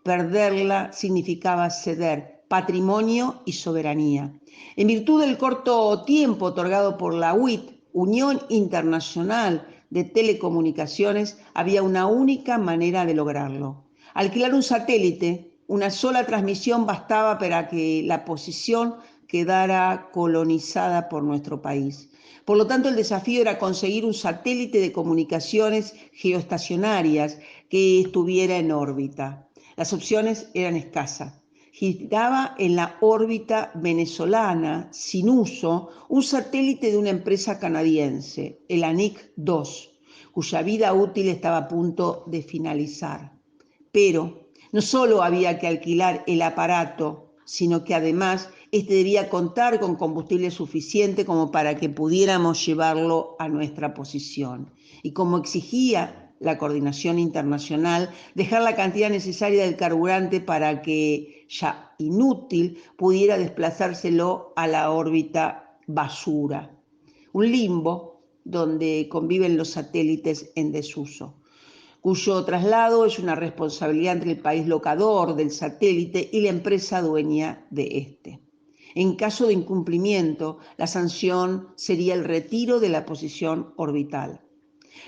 perderla significaba ceder patrimonio y soberanía. En virtud del corto tiempo otorgado por la UIT, Unión Internacional de Telecomunicaciones, había una única manera de lograrlo. Alquilar un satélite, una sola transmisión bastaba para que la posición quedara colonizada por nuestro país. Por lo tanto, el desafío era conseguir un satélite de comunicaciones geoestacionarias que estuviera en órbita. Las opciones eran escasas. Giraba en la órbita venezolana, sin uso, un satélite de una empresa canadiense, el ANIC-2, cuya vida útil estaba a punto de finalizar. Pero no solo había que alquilar el aparato, sino que además este debía contar con combustible suficiente como para que pudiéramos llevarlo a nuestra posición. Y como exigía la coordinación internacional, dejar la cantidad necesaria del carburante para que, ya inútil, pudiera desplazárselo a la órbita basura, un limbo donde conviven los satélites en desuso, cuyo traslado es una responsabilidad entre el país locador del satélite y la empresa dueña de este. En caso de incumplimiento, la sanción sería el retiro de la posición orbital.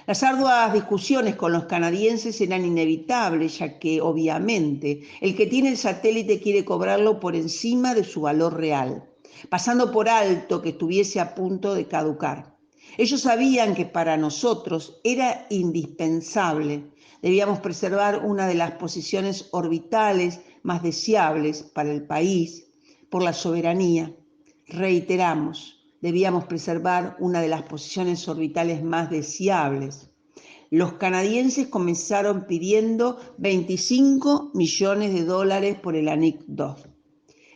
Las arduas discusiones con los canadienses eran inevitables, ya que, obviamente, el que tiene el satélite quiere cobrarlo por encima de su valor real, pasando por alto que estuviese a punto de caducar. Ellos sabían que para nosotros era indispensable. Debíamos preservar una de las posiciones orbitales más deseables para el país por la soberanía. Reiteramos, debíamos preservar una de las posiciones orbitales más deseables. Los canadienses comenzaron pidiendo $25 millones por el ANIC 2.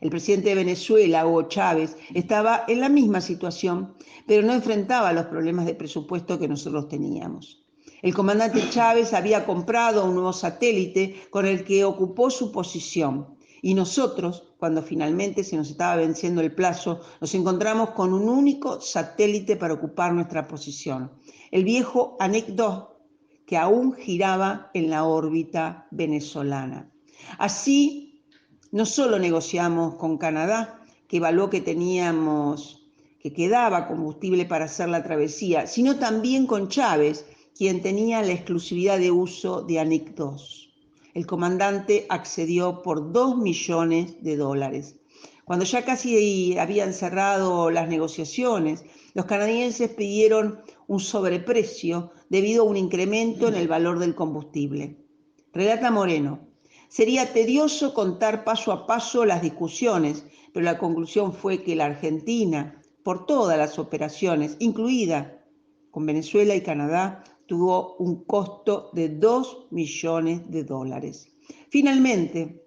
El presidente de Venezuela, Hugo Chávez, estaba en la misma situación, pero no enfrentaba los problemas de presupuesto que nosotros teníamos. El comandante Chávez había comprado un nuevo satélite con el que ocupó su posición. Y nosotros, cuando finalmente se nos estaba venciendo el plazo, nos encontramos con un único satélite para ocupar nuestra posición, el viejo ANIC 2, que aún giraba en la órbita venezolana. Así, no solo negociamos con Canadá, que evaluó que quedaba combustible para hacer la travesía, sino también con Chávez, quien tenía la exclusividad de uso de ANIC 2. El comandante accedió por $2 millones. Cuando ya casi habían cerrado las negociaciones, los canadienses pidieron un sobreprecio debido a un incremento en el valor del combustible. Relata Moreno: sería tedioso contar paso a paso las discusiones, pero la conclusión fue que la Argentina, por todas las operaciones, incluida con Venezuela y Canadá, tuvo un costo de $2 millones. Finalmente,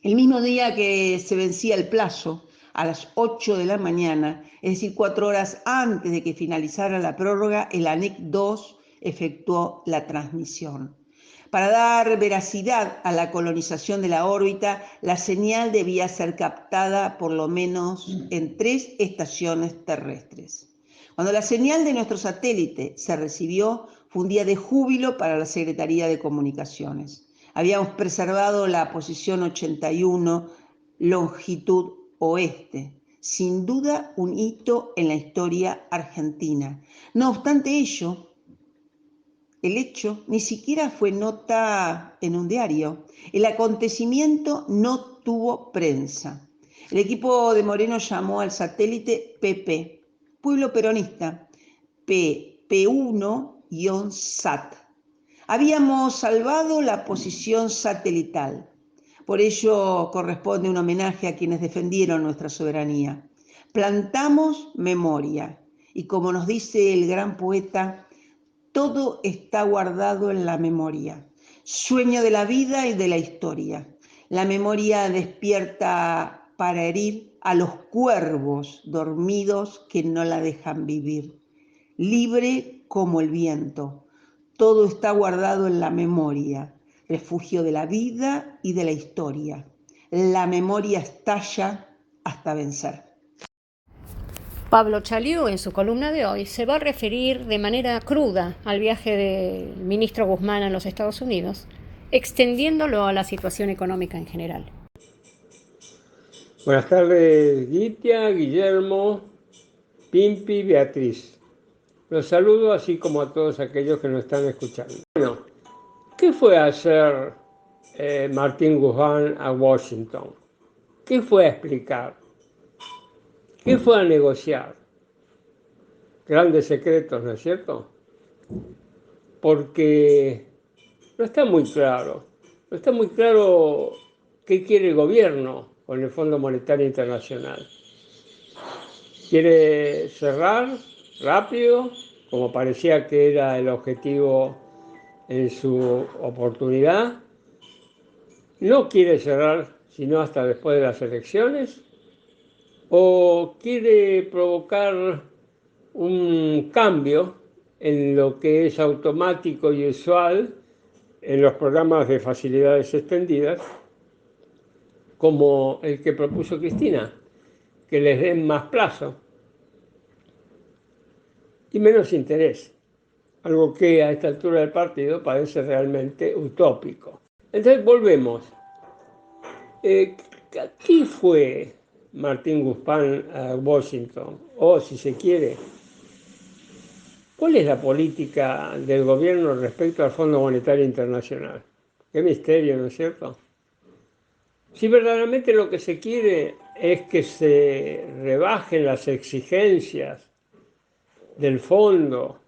el mismo día que se vencía el plazo, a las 8 de la mañana, es decir, 4 horas antes de que finalizara la prórroga, el ANIC 2 efectuó la transmisión. Para dar veracidad a la colonización de la órbita, la señal debía ser captada por lo menos en 3 estaciones terrestres. Cuando la señal de nuestro satélite se recibió, fue un día de júbilo para la Secretaría de Comunicaciones. Habíamos preservado la posición 81, longitud oeste, sin duda un hito en la historia argentina. No obstante ello, el hecho ni siquiera fue nota en un diario. El acontecimiento no tuvo prensa. El equipo de Moreno llamó al satélite PP, Pueblo Peronista, P1-SAT. Habíamos salvado la posición satelital. Por ello corresponde un homenaje a quienes defendieron nuestra soberanía. Plantamos memoria. Y como nos dice el gran poeta, todo está guardado en la memoria. Sueño de la vida y de la historia. La memoria despierta para herir a los cuervos dormidos que no la dejan vivir. Libre como el viento. Todo está guardado en la memoria, refugio de la vida y de la historia. La memoria estalla hasta vencer. Pablo Chaliú, en su columna de hoy, se va a referir de manera cruda al viaje del ministro Guzmán a los Estados Unidos, extendiéndolo a la situación económica en general. Buenas tardes, Gitia, Guillermo, Pimpi, Beatriz. Los saludo así como a todos aquellos que nos están escuchando. Bueno, ¿qué fue a hacer Martín Guzmán a Washington? ¿Qué fue a explicar? ¿Qué fue a negociar? Grandes secretos, ¿no es cierto? Porque no está muy claro qué quiere el gobierno con el Fondo Monetario Internacional. ¿Quiere cerrar rápido, como parecía que era el objetivo en su oportunidad? ¿No quiere cerrar sino hasta después de las elecciones? ¿O quiere provocar un cambio en lo que es automático y usual en los programas de facilidades extendidas, como el que propuso Cristina, que les den más plazo y menos interés, algo que a esta altura del partido parece realmente utópico? Entonces volvemos. ¿Qué fue Martín Guzmán a Washington? O, si se quiere, ¿Cuál es la política del gobierno respecto al Fondo Monetario Internacional? Qué misterio, ¿no es cierto? Si verdaderamente lo que se quiere es que se rebajen las exigencias del fondo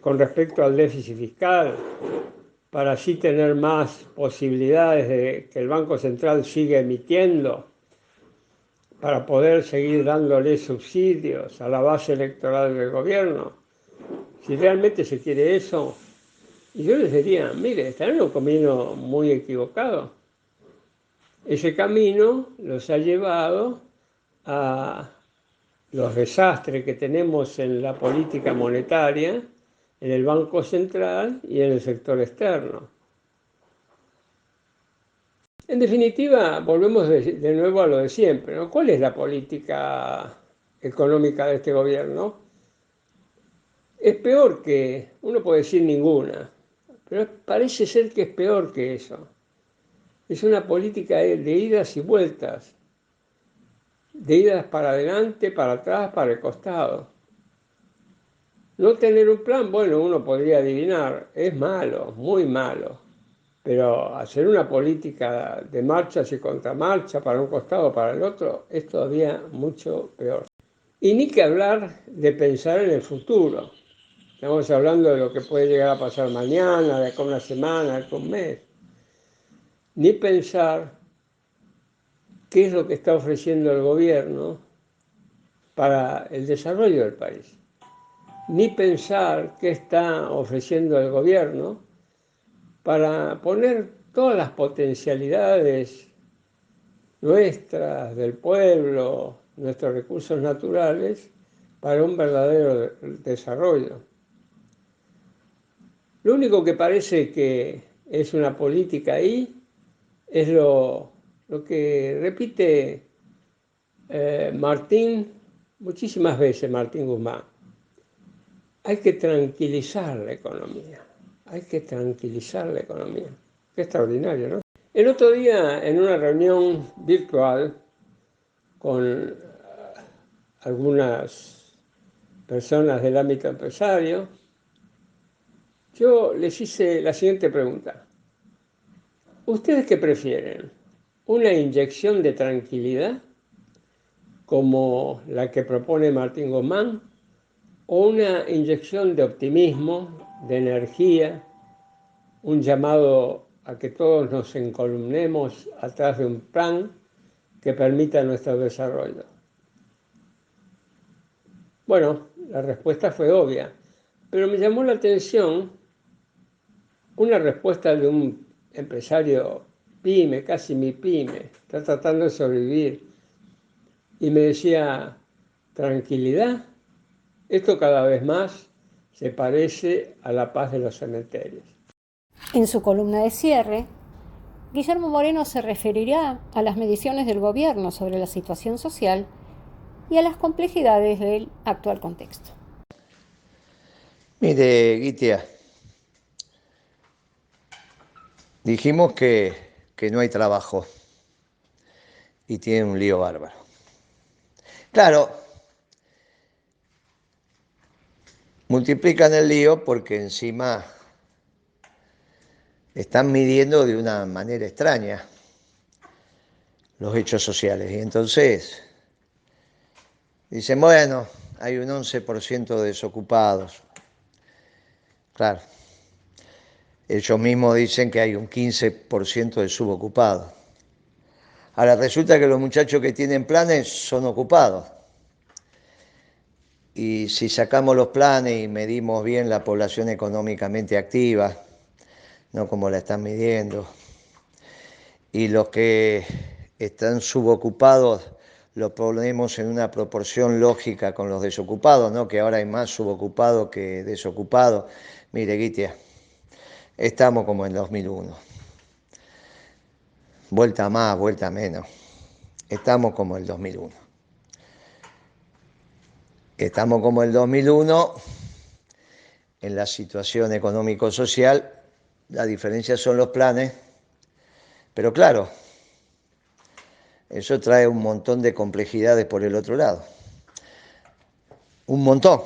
con respecto al déficit fiscal, para así tener más posibilidades de que el Banco Central siga emitiendo, para poder seguir dándole subsidios a la base electoral del gobierno. Si realmente se quiere eso, y yo les diría, mire, están en un camino muy equivocado. Ese camino los ha llevado a los desastres que tenemos en la política monetaria, en el Banco Central y en el sector externo. En definitiva, volvemos de nuevo a lo de siempre, ¿no? ¿Cuál es la política económica de este gobierno? Es peor que, uno puede decir ninguna, pero parece ser que es peor que eso. Es una política de idas y vueltas, de idas para adelante, para atrás, para el costado. No tener un plan, bueno, uno podría adivinar, es malo, muy malo, pero hacer una política de marchas y contramarcha para un costado o para el otro es todavía mucho peor. Y ni que hablar de pensar en el futuro. Estamos hablando de lo que puede llegar a pasar mañana, de acá una semana, de acá un mes. Ni pensar qué es lo que está ofreciendo el gobierno para el desarrollo del país. Ni pensar qué está ofreciendo el gobierno para poner todas las potencialidades nuestras, del pueblo, nuestros recursos naturales, para un verdadero desarrollo. Lo único que parece que es una política ahí es lo que repite muchísimas veces Martín Guzmán. Hay que tranquilizar la economía, hay que tranquilizar la economía. Qué extraordinario, ¿no? El otro día, en una reunión virtual con algunas personas del ámbito empresario, yo les hice la siguiente pregunta. ¿Ustedes qué prefieren? ¿Una inyección de tranquilidad, como la que propone Martín Guzmán, o una inyección de optimismo, de energía, un llamado a que todos nos encolumnemos atrás de un plan que permita nuestro desarrollo? Bueno, la respuesta fue obvia, pero me llamó la atención una respuesta de un empresario pyme, casi mi pyme, está tratando de sobrevivir, y me decía, tranquilidad, esto cada vez más se parece a la paz de los cementerios. En su columna de cierre, Guillermo Moreno se referirá a las mediciones del gobierno sobre la situación social y a las complejidades del actual contexto. Mire, Guitia, dijimos que no hay trabajo y tiene un lío bárbaro. Claro, multiplican el lío porque encima están midiendo de una manera extraña los hechos sociales. Y entonces dicen, bueno, hay un 11% de desocupados. Claro, ellos mismos dicen que hay un 15% de subocupados. Ahora resulta que los muchachos que tienen planes son ocupados. Y si sacamos los planes y medimos bien la población económicamente activa, no como la están midiendo, y los que están subocupados lo ponemos en una proporción lógica con los desocupados, ¿no? Que ahora hay más subocupados que desocupados. Mire, Guitia, estamos como en 2001. Vuelta más, vuelta menos. Estamos como el 2001. Estamos como el 2001 en la situación económico-social. La diferencia son los planes. Pero claro, eso trae un montón de complejidades por el otro lado. Un montón.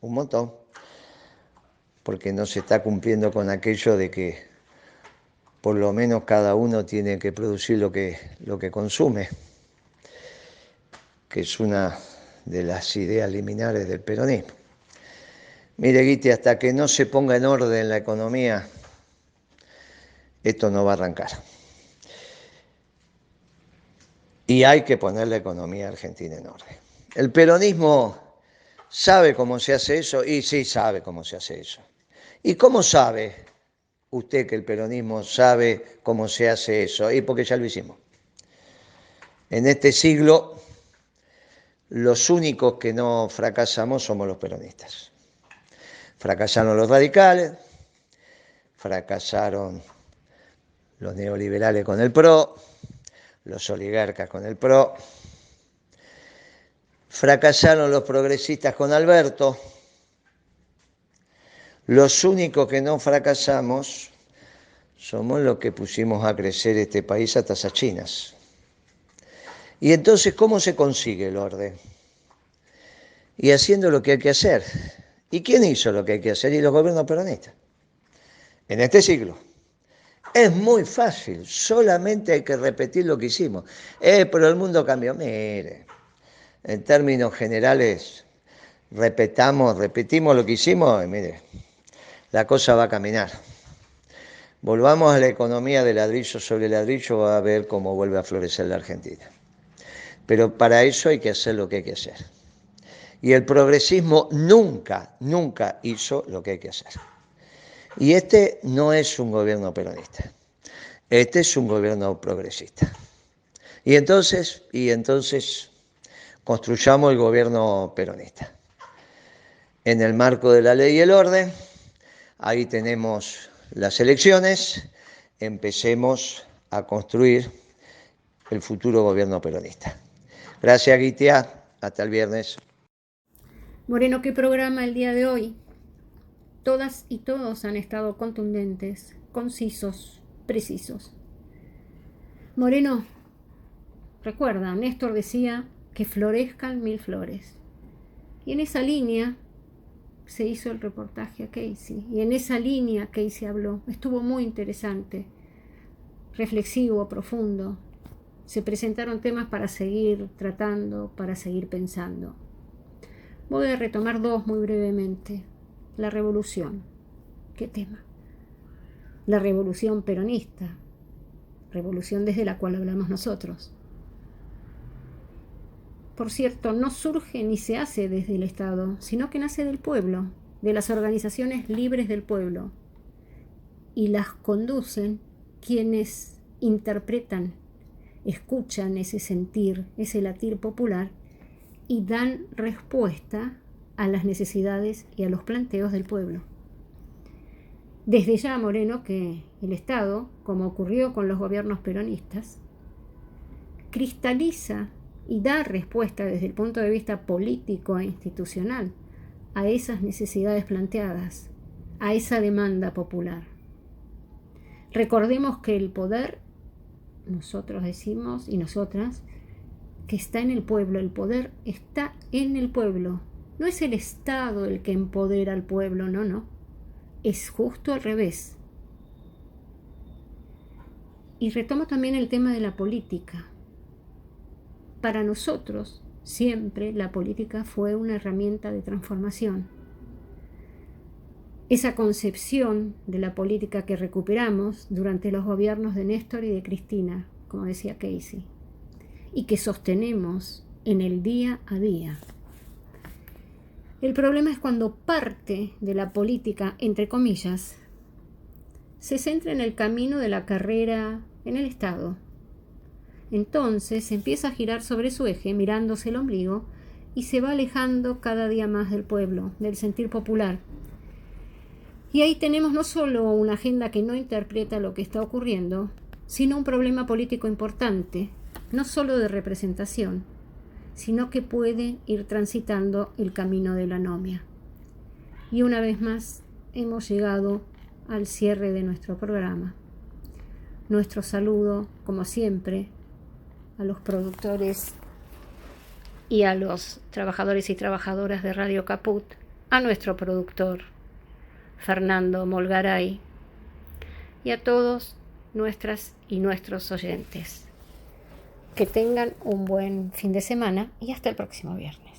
un montón, porque no se está cumpliendo con aquello de que por lo menos cada uno tiene que producir lo que consume, que es una de las ideas liminares del peronismo. Mire, Guiti, hasta que no se ponga en orden la economía, esto no va a arrancar. Y hay que poner la economía argentina en orden. El peronismo sabe cómo se hace eso, y sí sabe cómo se hace eso. ¿Y cómo sabe usted que el peronismo sabe cómo se hace eso? Y porque ya lo hicimos. En este siglo, los únicos que no fracasamos somos los peronistas. Fracasaron los radicales, fracasaron los neoliberales con el PRO, los oligarcas con el PRO, fracasaron los progresistas con Alberto. Los únicos que no fracasamos somos los que pusimos a crecer este país a tasas chinas. Y entonces, ¿cómo se consigue el orden? Y haciendo lo que hay que hacer. ¿Y quién hizo lo que hay que hacer? Y los gobiernos peronistas. En este siglo. Es muy fácil, solamente hay que repetir lo que hicimos. Pero el mundo cambió. Mire, en términos generales, repetimos lo que hicimos y mire, la cosa va a caminar. Volvamos a la economía de ladrillo sobre ladrillo, va a ver cómo vuelve a florecer la Argentina. Pero para eso hay que hacer lo que hay que hacer. Y el progresismo nunca hizo lo que hay que hacer. Y este no es un gobierno peronista, este es un gobierno progresista. Y entonces construyamos el gobierno peronista. En el marco de la ley y el orden, ahí tenemos las elecciones, empecemos a construir el futuro gobierno peronista. Gracias, Guitia, hasta el viernes. Moreno, ¿qué programa el día de hoy? Todas y todos han estado contundentes, concisos, precisos. Moreno, recuerda, Néstor decía que florezcan 1000 flores. Y en esa línea se hizo el reportaje a Casey. Y en esa línea Casey habló. Estuvo muy interesante, reflexivo, profundo. Se presentaron temas para seguir tratando, para seguir pensando. Voy a retomar dos muy brevemente. La revolución. ¿Qué tema? La revolución peronista. Revolución desde la cual hablamos nosotros. Por cierto, no surge ni se hace desde el Estado, sino que nace del pueblo, de las organizaciones libres del pueblo. Y las conducen quienes interpretan, escuchan ese sentir, ese latir popular y dan respuesta a las necesidades y a los planteos del pueblo. Desde ya, Moreno, que el Estado, como ocurrió con los gobiernos peronistas, cristaliza y da respuesta desde el punto de vista político e institucional a esas necesidades planteadas, a esa demanda popular. Recordemos que el poder, nosotros decimos y nosotras, que está en el pueblo, el poder está en el pueblo. No es el Estado el que empodera al pueblo, no. Es justo al revés. Y retomo también el tema de la política. Para nosotros, siempre la política fue una herramienta de transformación. Esa concepción de la política que recuperamos durante los gobiernos de Néstor y de Cristina, como decía Casey, y que sostenemos en el día a día. El problema es cuando parte de la política, entre comillas, se centra en el camino de la carrera en el Estado. Entonces se empieza a girar sobre su eje, mirándose el ombligo, y se va alejando cada día más del pueblo, del sentir popular. Y ahí tenemos no solo una agenda que no interpreta lo que está ocurriendo, sino un problema político importante, no solo de representación, sino que puede ir transitando el camino de la anomia. Y una vez más hemos llegado al cierre de nuestro programa. Nuestro saludo, como siempre, a los productores y a los trabajadores y trabajadoras de Radio Caput, a nuestro productor, Fernando Molgaray, y a todos nuestras y nuestros oyentes. Que tengan un buen fin de semana y hasta el próximo viernes.